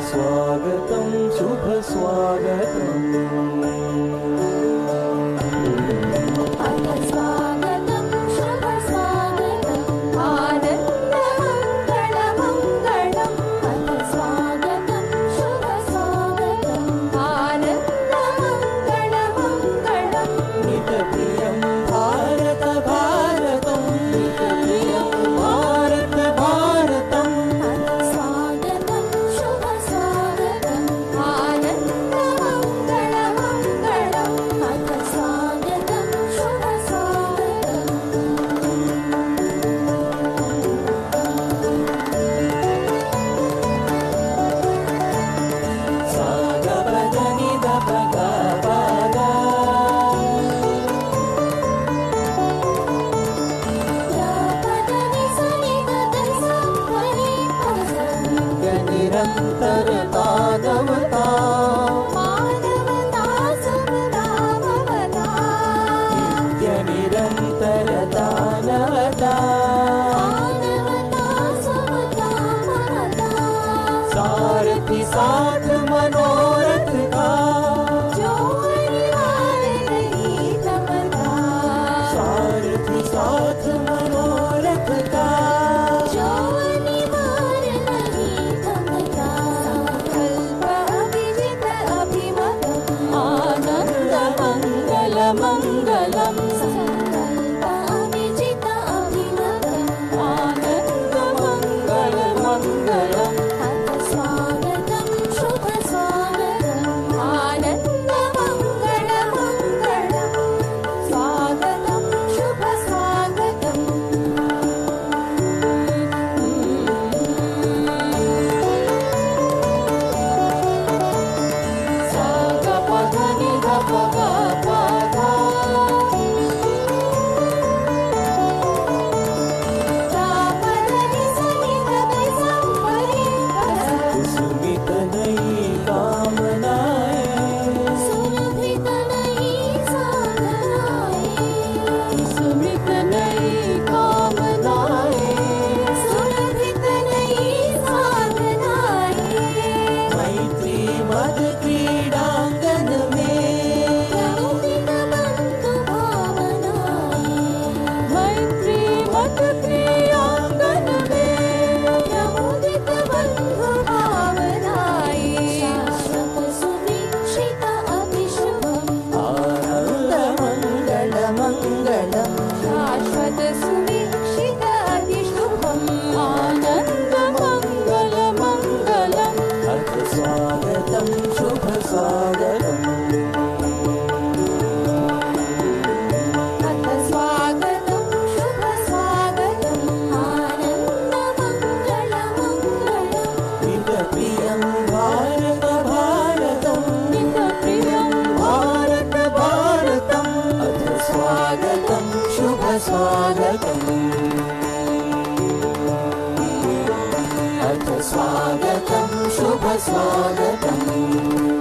स्वागतं शुभ स्वागतम्। सारथी साथ मनोरथ का, जो अनिवार्य नहीं थमता। सारथी साथ मनोरथ का, जो अनिवार्य नहीं थमता। संकल्प अभिजित अभिमत आनंद मंगल मंगलम। संकल्प अभिजित अभिमत आनंद मंगल मंगलम। स्वागतं शुभ स्वागतम्। अथ स्वागतं शुभ स्वागतम्। आनन्दमङ्गलमङ्गलम्। हितप्रियं भारत भारतम्। हितप्रियं भारत भारतम्। अथ स्वागतं शुभ स्वागतम्। अथ स्वागतं शुभ स्वागतम्।